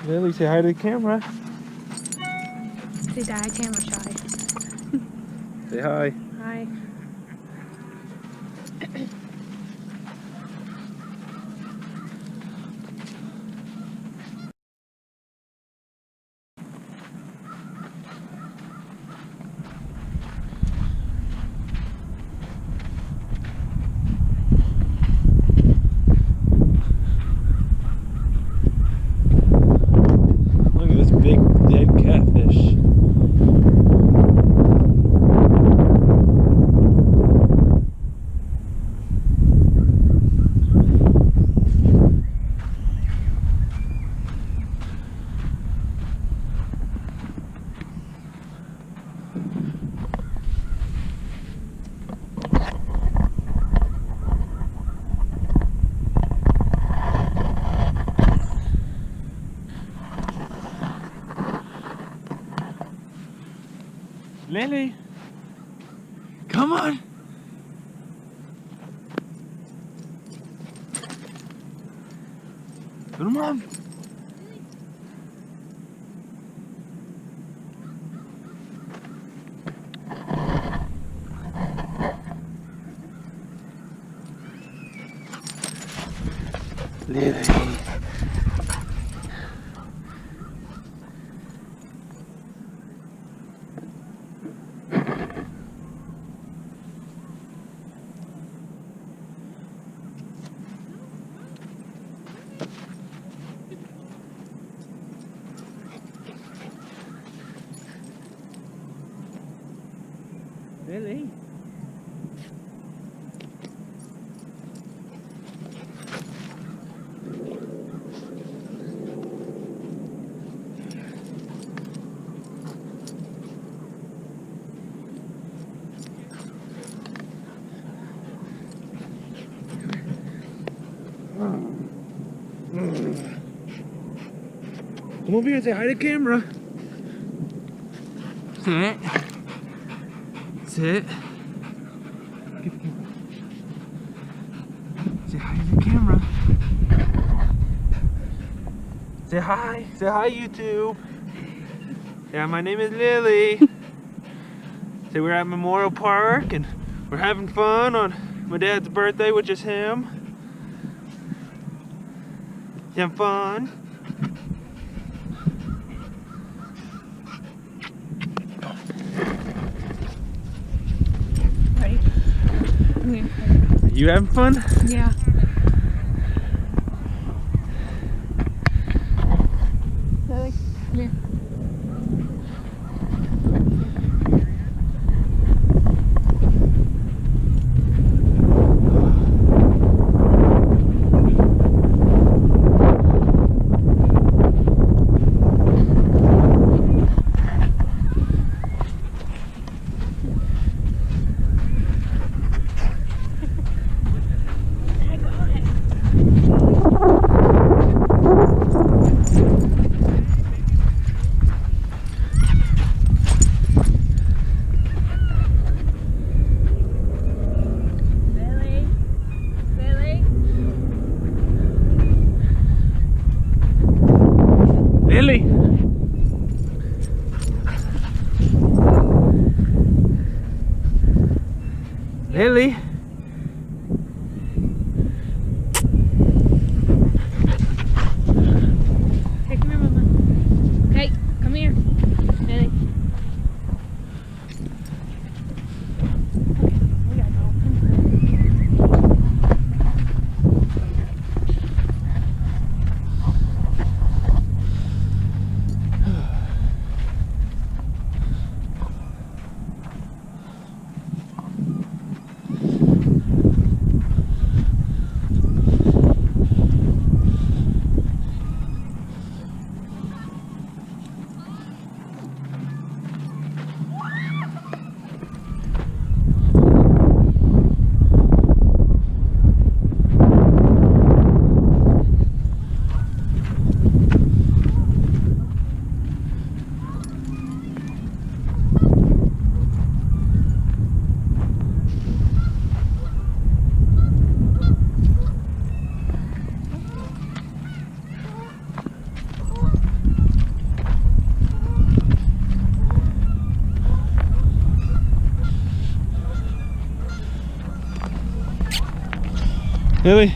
Lily, say hi to the camera. Say die, camera shy. Say hi. Hi. Look at this big dead catfish. Lily, come on. Come on. Lily. Lily. Come over here and say hi to the camera. Sit. Sit. Say hi to the camera. Say hi. Say hi, YouTube. Yeah, my name is Lily. Say we're at Memorial Park and we're having fun on my dad's birthday, which is him. You having fun? Ready? Come here. You having fun? Yeah. Lily, come here. Lily! Lily! Hey, come here, Mama. Hey, come here. Lily. Okay, we gotta go. Come on. Lily?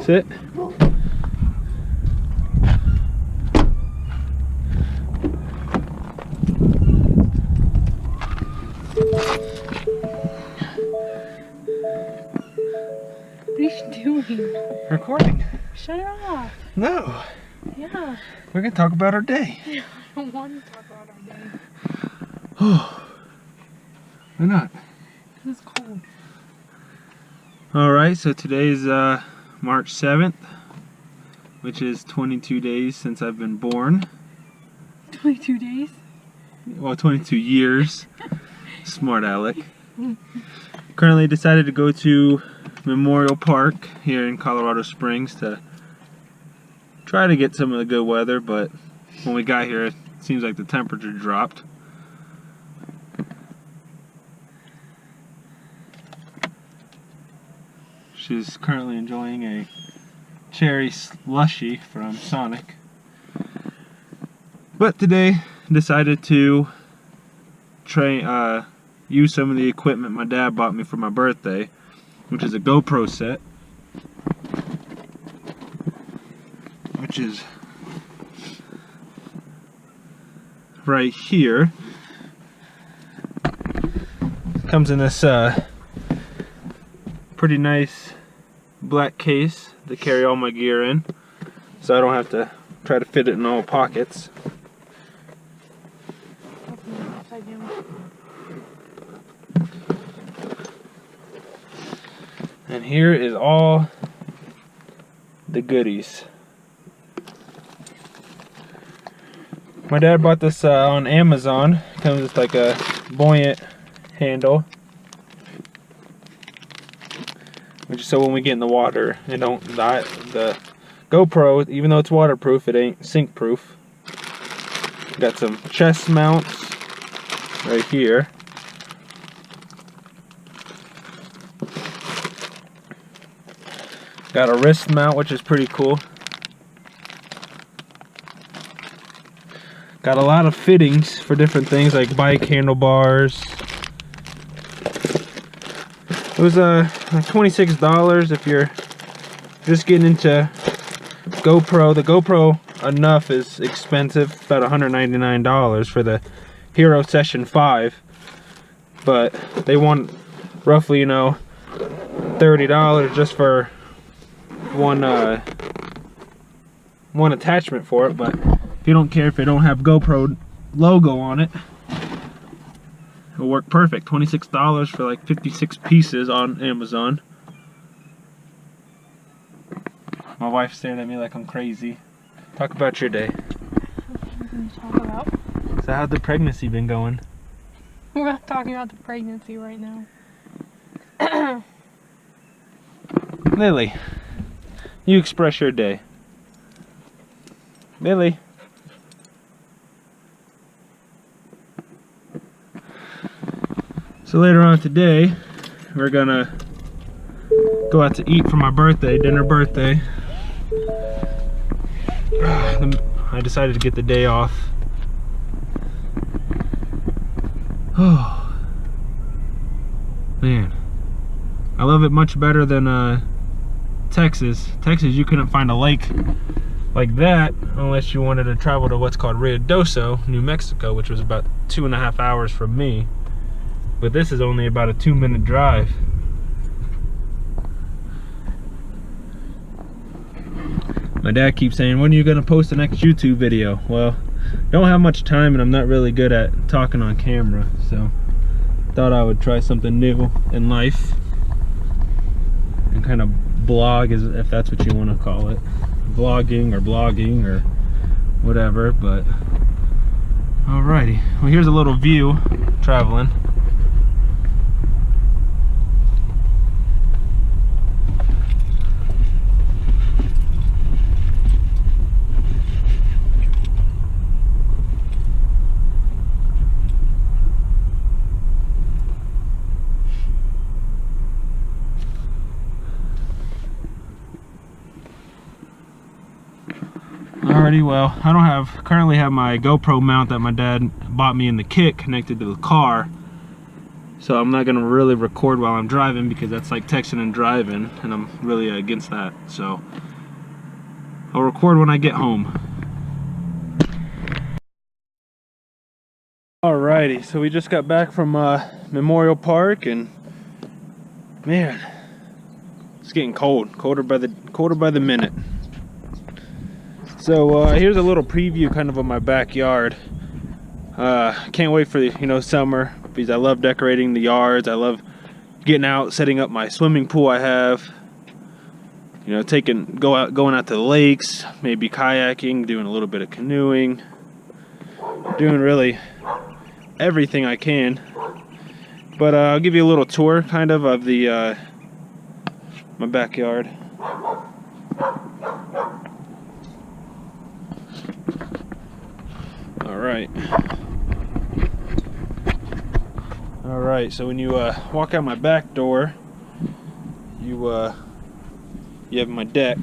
Sit. What are you doing? Recording. Shut it off. No. Yeah. We're gonna talk about our day. I don't want to talk about our day. Oh. Why not? Because it's cold. Alright, so today's March 7th, which is 22 days since I've been born. 22 days? Well, 22 years. Smart Alec. Currently decided to go to Memorial Park here in Colorado Springs to try to get some of the good weather, but when we got here it seems like the temperature dropped. She's currently enjoying a cherry slushy from Sonic. But today decided to try use some of the equipment my dad bought me for my birthday, which is a GoPro set, which is right here. Comes in this pretty nice black case to carry all my gear in, so I don't have to try to fit it in all pockets. And here is all the goodies. My dad bought this on Amazon. Comes with like a buoyant handle, which is so when we get in the water it don't die. The GoPro, even though it's waterproof, it ain't sink proof. Got some chest mounts right here. Got a wrist mount, which is pretty cool. Got a lot of fittings for different things like bike handlebars. It was like $26 if you're just getting into GoPro. The GoPro Enough is expensive, about $199 for the Hero Session 5. But they want roughly, you know, $30 just for one attachment for it. But if you don't care if they don't have GoPro logo on it, it'll work perfect. $26 for like 56 pieces on Amazon. My wife's staring at me like I'm crazy. Talk about your day. What are we going to talk about? So how's the pregnancy been going? We're not talking about the pregnancy right now. Lily, you express your day. Lily. So later on today, we're gonna go out to eat for my birthday, birthday. I decided to get the day off. Oh, man. I love it much better than Texas. Texas, you couldn't find a lake like that unless you wanted to travel to what's called Ruidoso, New Mexico, which was about 2.5 hours from me. But this is only about a 2-minute drive. My dad keeps saying, when are you gonna post the next YouTube video? Well, don't have much time and I'm not really good at talking on camera, so thought I would try something new in life and kind of blog, if that's what you want to call it. Vlogging or blogging or whatever. But alrighty, well, here's a little view traveling. Alrighty, well, I don't currently have my GoPro mount that my dad bought me in the kit connected to the car. So I'm not gonna really record while I'm driving because that's like texting and driving, and I'm really against that. So I'll record when I get home. Alrighty, so we just got back from Memorial Park, and man, it's getting colder by the minute. So here's a little preview kind of my backyard. Can't wait for summer because I love decorating the yards. I love getting out, setting up my swimming pool I have. Going out to the lakes, maybe kayaking, doing a little bit of canoeing, doing really everything I can. But I'll give you a little tour kind of the my backyard. Alright, so when you walk out my back door, you have my deck.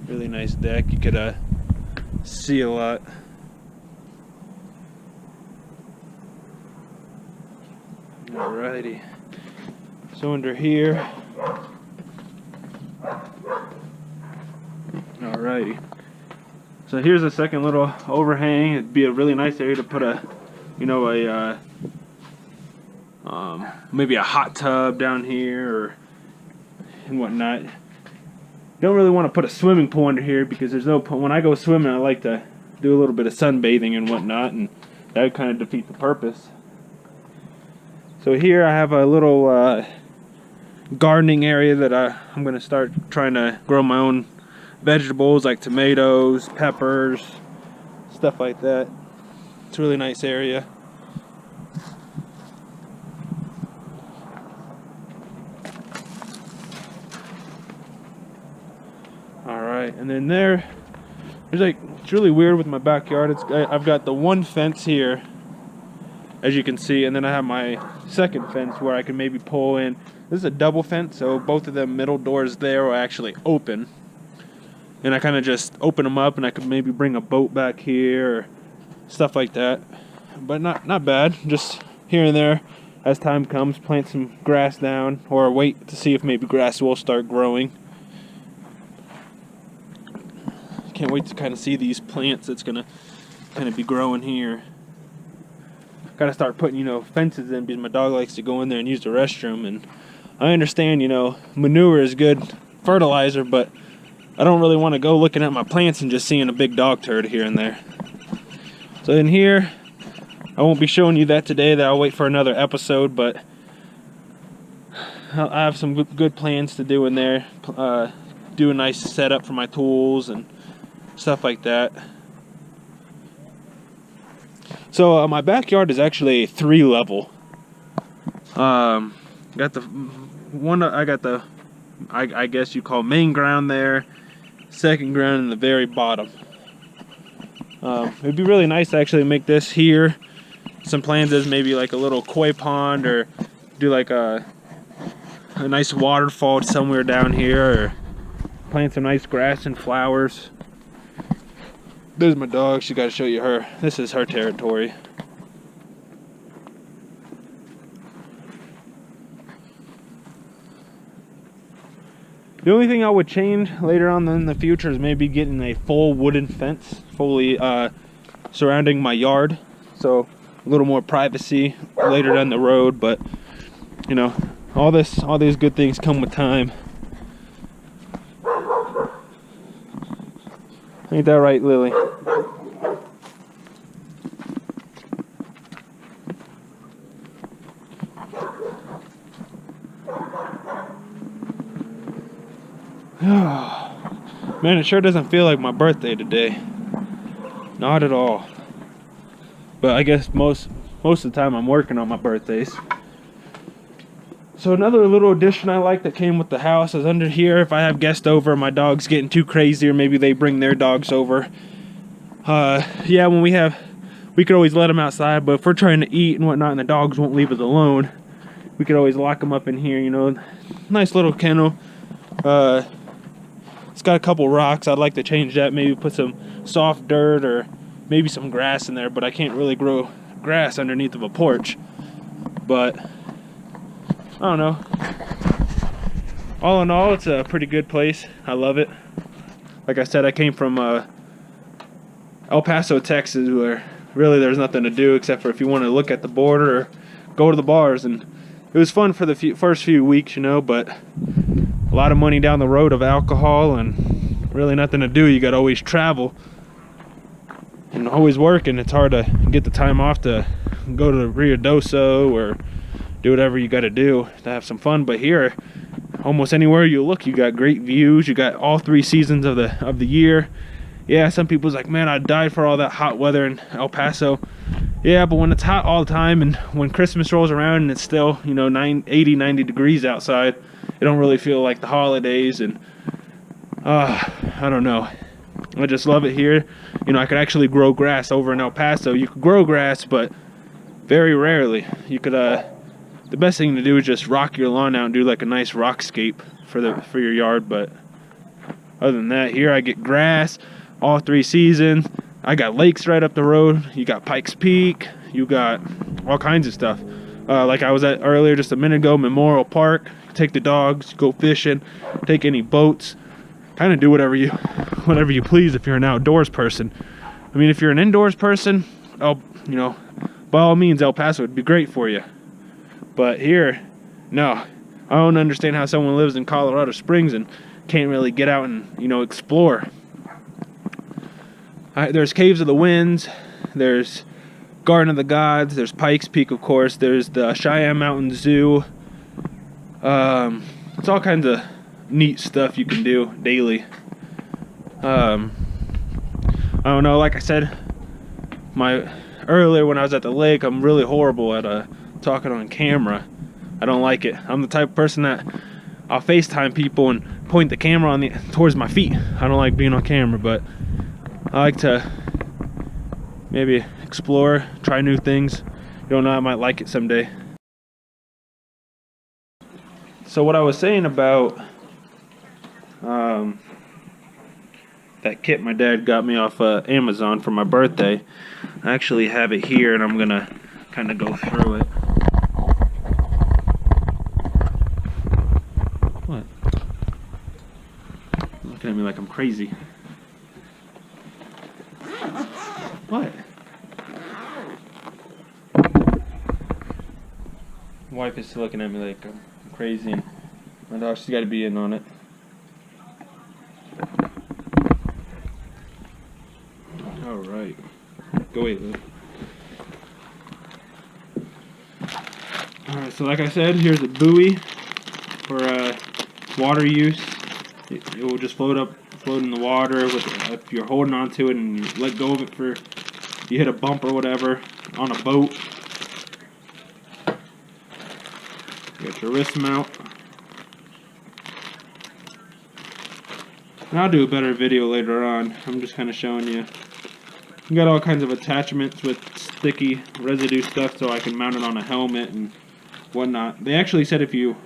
Really nice deck. You could see a lot. Alrighty. So under here. Alrighty. So here's a second little overhang. It'd be a really nice area to put maybe a hot tub down here and whatnot. Don't really want to put a swimming pool under here because there's no point. When I go swimming, I like to do a little bit of sunbathing and whatnot, and that would kind of defeat the purpose. So here I have a little gardening area that I'm going to start trying to grow my own vegetables like tomatoes, peppers, stuff like that. It's a really nice area. Alright, and then it's really weird with my backyard. I've got the one fence here, as you can see, and then I have my second fence where I can maybe pull in. This is a double fence, so both of the middle doors there are actually open. And I kind of just open them up, and I could maybe bring a boat back here or stuff like that. But not bad. Just here and there, as time comes, plant some grass down, or wait to see if maybe grass will start growing. Can't wait to kind of see these plants that's gonna kind of be growing here. Gotta start putting fences in because my dog likes to go in there and use the restroom. And I understand manure is good fertilizer, but I don't really want to go looking at my plants and just seeing a big dog turd here and there. So in here, I won't be showing you that today. I'll wait for another episode, but I have some good plans to do in there. Do a nice setup for my tools and stuff like that. So my backyard is actually a 3-level. I guess you call main ground there, second ground in the very bottom. It'd be really nice to actually make this here. Some plans is maybe like a little koi pond, or do like a nice waterfall somewhere down here, or plant some nice grass and flowers. There's my dog. She got to show you her. This is her territory. The only thing I would change later on in the future is maybe getting a full wooden fence fully surrounding my yard, so a little more privacy later down the road. But all these good things come with time. Ain't that right, Lily? Man, it sure doesn't feel like my birthday today. Not at all. But I guess most of the time I'm working on my birthdays. So another little addition I like that came with the house is under here. If I have guests over, my dog's getting too crazy, or maybe they bring their dogs over. Yeah, when we could always let them outside, but if we're trying to eat and whatnot and the dogs won't leave us alone, we could always lock them up in here, Nice little kennel. It's got a couple rocks. I'd like to change that, maybe put some soft dirt or maybe some grass in there, but I can't really grow grass underneath of a porch. But I don't know. All in all, it's a pretty good place. I love it. Like I said, I came from El Paso, Texas, where really there's nothing to do except for if you want to look at the border or go to the bars. And it was fun for the first few weeks, you know, but a lot of money down the road of alcohol and really nothing to do. You got to always travel and always working. It's hard to get the time off to go to Rio Doso or do whatever you got to do to have some fun. But here, almost anywhere you look, you got great views. You got all 3 seasons of the year. Yeah, some people's like, man, I died for all that hot weather in El Paso. Yeah, but when it's hot all the time and when Christmas rolls around and it's still, you know, 80, 90 degrees outside, it don't really feel like the holidays. And I don't know. I just love it here. You know, I could actually grow grass over in El Paso. You could grow grass, but very rarely. You could, the best thing to do is just rock your lawn out and do like a nice rockscape for your yard. But other than that, here I get grass all 3 seasons. I got lakes right up the road. You got Pikes Peak. You got all kinds of stuff. Like I was at earlier just a minute ago, Memorial Park. Take the dogs, go fishing, take any boats. Kind of do whatever you please if you're an outdoors person. I mean, if you're an indoors person, you know, by all means, El Paso would be great for you. But here, no. I don't understand how someone lives in Colorado Springs and can't really get out and, you know, explore. There's Caves of the Winds, there's Garden of the Gods, there's Pikes Peak, of course, there's the Cheyenne Mountain Zoo. It's all kinds of neat stuff you can do daily. I don't know, like I said, earlier when I was at the lake, I'm really horrible at talking on camera. I don't like it. I'm the type of person that I'll FaceTime people and point the camera towards my feet. I don't like being on camera, but I like to maybe explore, try new things. You don't know, I might like it someday. So what I was saying about that kit my dad got me off Amazon for my birthday, I actually have it here and I'm gonna kind of go through it. What? Looking at me like I'm crazy. What? My wife is still looking at me like I'm crazy, and my dog, she's got to be in on it. Alright. Go away, Lou. Alright, so like I said, here's a buoy for water use. It will just float in the water if you're holding on to it and you let go of it you hit a bump or whatever on a boat. You got your wrist mount. And I'll do a better video later on. I'm just kind of showing you. You got all kinds of attachments with sticky residue stuff so I can mount it on a helmet and whatnot. They actually said if you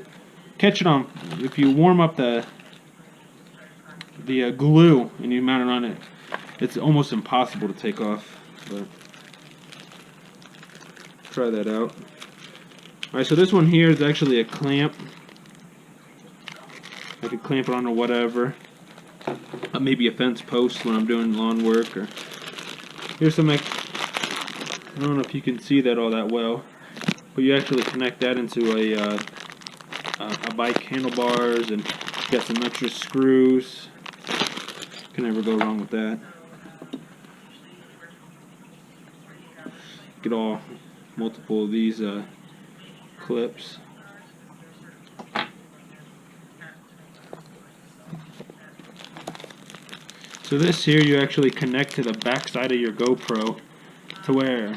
warm up the glue and you mount it on it, it's almost impossible to take off. But try that out. Alright, so this one here is actually a clamp. I could clamp it onto whatever. Maybe a fence post when I'm doing lawn work. Or here's some I don't know if you can see that all that well, but you actually connect that into a bike handlebars, and got some extra screws. Can never go wrong with that. Get all multiple of these clips. So this here you actually connect to the back side of your GoPro to where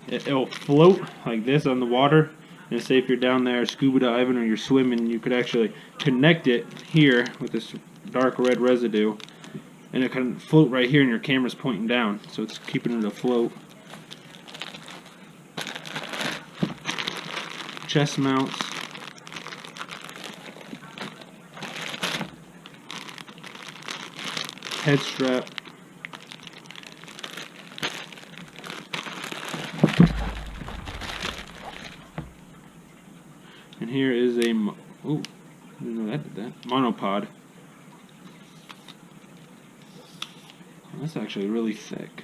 it'll float like this on the water. And say if you're down there scuba diving or you're swimming, you could actually connect it here with this dark red residue, and it can float right here and your camera's pointing down, so it's keeping it afloat. Chest mounts. head strap. And here is a, oh, I didn't know that did that. Monopod. That's actually really thick.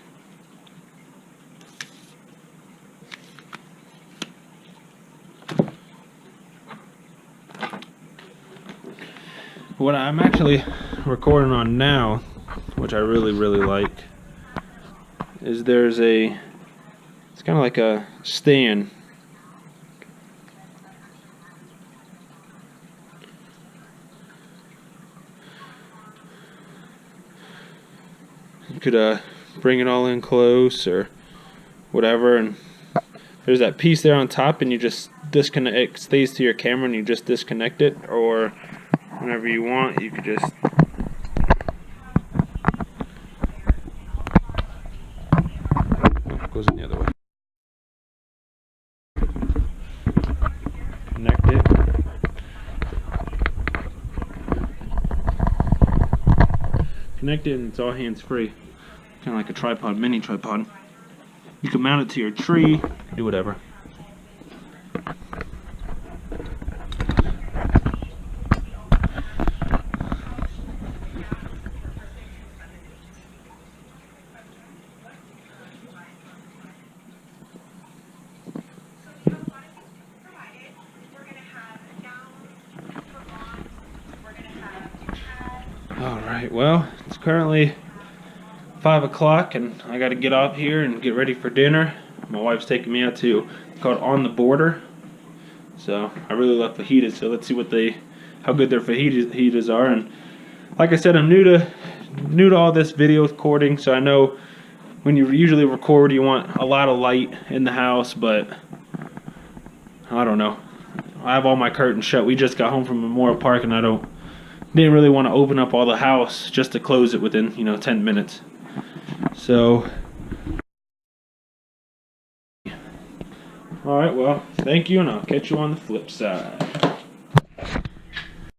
What I'm actually recording on now, which I really like, is there's a, it's kind of like a stand. You could bring it all in close or whatever, and there's that piece there on top, and you just disconnect, it stays to your camera and you just disconnect it, or whenever you want you could just goes in the other way. Connect it. Connect it and it's all hands free. Kind of like a tripod, mini tripod. You can mount it to your tree, do whatever. Alright, well, it's currently 5 o'clock and I gotta get up here and get ready for dinner. My wife's taking me out to, it's called On the Border. So I really love fajitas, so let's see what how good their fajitas are. And like I said, I'm new to all this video recording, so I know when you usually record you want a lot of light in the house, but I don't know. I have all my curtains shut. We just got home from Memorial Park and didn't really want to open up all the house just to close it within 10 minutes. So alright, well, thank you, and I'll catch you on the flip side.